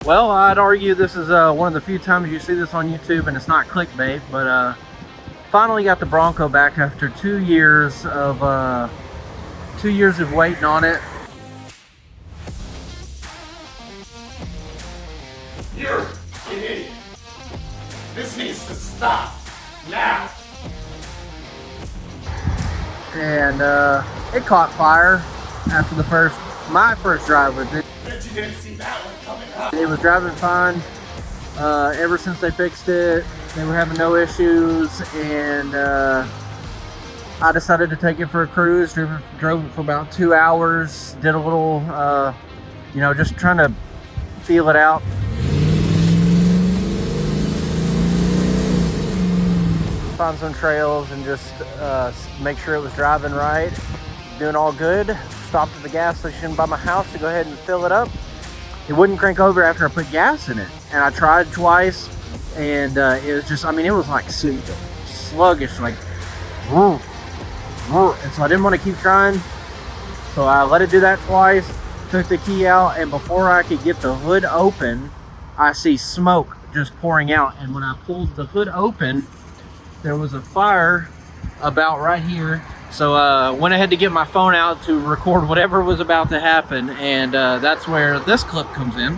Well, I'd argue this is one of the few times you see this on YouTube, and it's not clickbait, but finally got the Bronco back after 2 years of waiting on it. You're an idiot. This needs to stop now. And it caught fire after my first drive with it. Bet you didn't see that one coming up. It was driving fine. Ever since they fixed it, they were having no issues, and I decided to take it for a cruise. Drove it for about 2 hours. Did a little, just trying to feel it out. Find some trails and just make sure it was driving right. Doing all good. Stopped at the gas station by my house to go ahead and fill it up. It wouldn't crank over after I put gas in it, and I tried twice, and it was just, it was like sluggish, like, and so I didn't want to keep trying, so I let it do that twice, took the key out, and before I could get the hood open, I see smoke just pouring out, and when I pulled the hood open, there was a fire about right here. So went ahead to get my phone out to record whatever was about to happen, and that's where this clip comes in.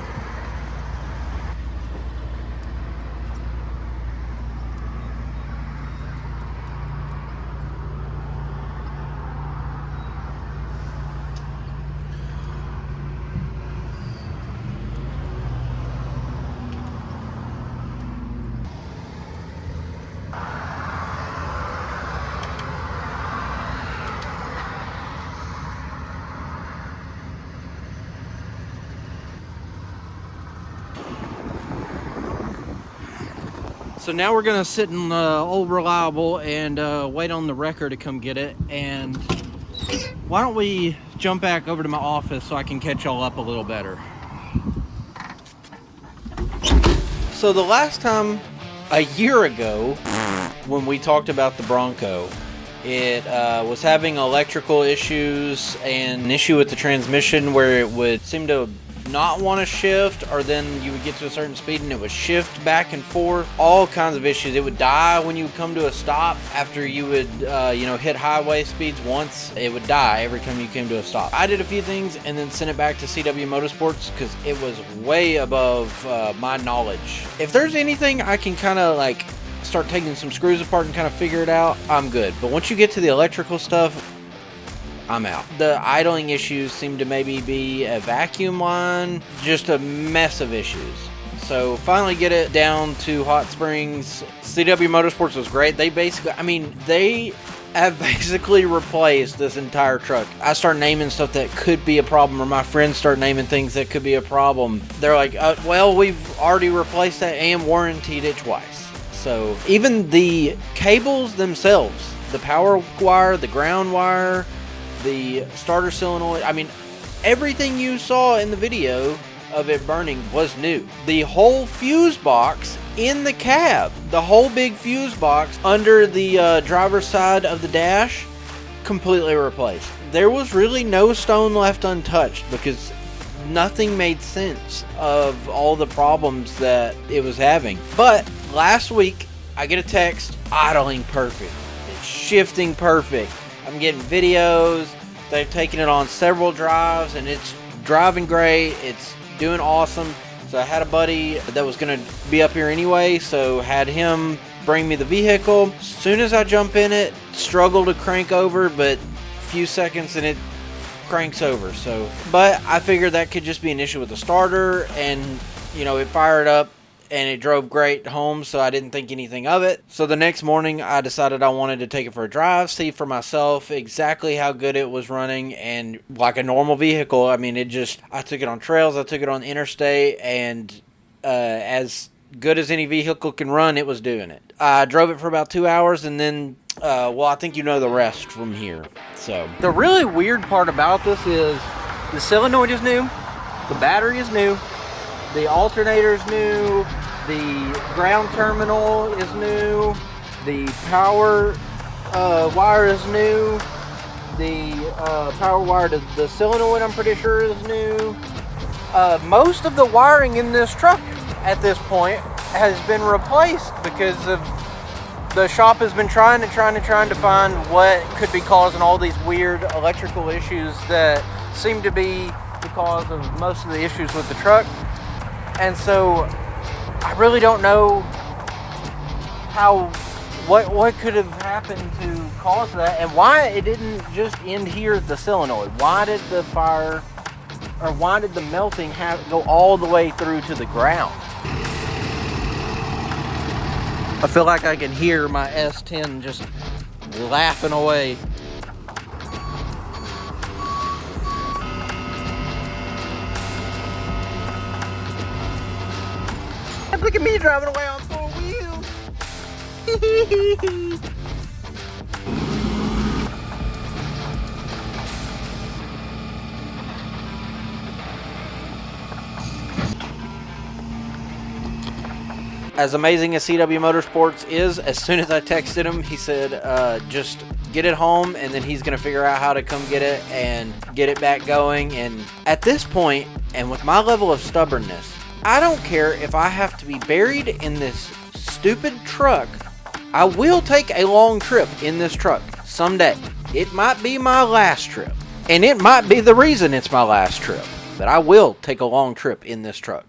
So now we're gonna sit in Old Reliable and wait on the wrecker to come get it. And why don't we jump back over to my office so I can catch y'all up a little better. So the last time, a year ago, when we talked about the Bronco, it was having electrical issues and an issue with the transmission where it would seem to not want to shift, or then you would get to a certain speed and it would shift back and forth. All kinds of issues. It would die when you would come to a stop. After you would hit highway speeds once, it would die every time you came to a stop. I did a few things and then sent it back to CW Motorsports because it was way above my knowledge. If there's anything I can kind of like start taking some screws apart and kind of figure it out, I'm good. But once you get to the electrical stuff, I'm out. The idling issues seem to maybe be a vacuum line, just a mess of issues. So finally get it down to Hot Springs. CW Motorsports was great. They have basically replaced this entire truck. I start naming stuff that could be a problem, or my friends start naming things that could be a problem. They're like, well, we've already replaced that and warranted it twice. So even the cables themselves, the power wire, the ground wire, the starter solenoid, everything you saw in the video of it burning was new. The whole fuse box in the cab, the whole big fuse box under the driver's side of the dash, completely replaced. There was really no stone left untouched because nothing made sense of all the problems that it was having. But last week, I get a text, idling perfect. It's shifting perfect. I'm getting videos. They've taken it on several drives and it's driving great. It's doing awesome. So I had a buddy that was going to be up here anyway, so had him bring me the vehicle. As soon as I jump in it, struggle to crank over, but a few seconds and it cranks over. But I figured that could just be an issue with the starter, and it fired up and it drove great home, so I didn't think anything of it. So the next morning, I decided I wanted to take it for a drive, see for myself exactly how good it was running, and like a normal vehicle, I took it on trails, I took it on interstate, and as good as any vehicle can run, it was doing it. I drove it for about 2 hours, and then, I think you know the rest from here. So the really weird part about this is the solenoid is new, the battery is new, the alternator is new, the ground terminal is new, the power wire is new, the power wire to the solenoid I'm pretty sure is new. Most of the wiring in this truck at this point has been replaced because of the shop has been trying to find what could be causing all these weird electrical issues that seem to be the cause of most of the issues with the truck. And so I really don't know what could have happened to cause that, and why it didn't just end here at the solenoid. Why did the fire, or why did the melting go all the way through to the ground? I feel like I can hear my S10 just laughing away. Look at me driving away on 4 wheels. As amazing as CW Motorsports is, as soon as I texted him, he said, just get it home, and then he's going to figure out how to come get it and get it back going. And at this point, and with my level of stubbornness, I don't care if I have to be buried in this stupid truck. I will take a long trip in this truck someday. It might be my last trip, and it might be the reason it's my last trip, but I will take a long trip in this truck.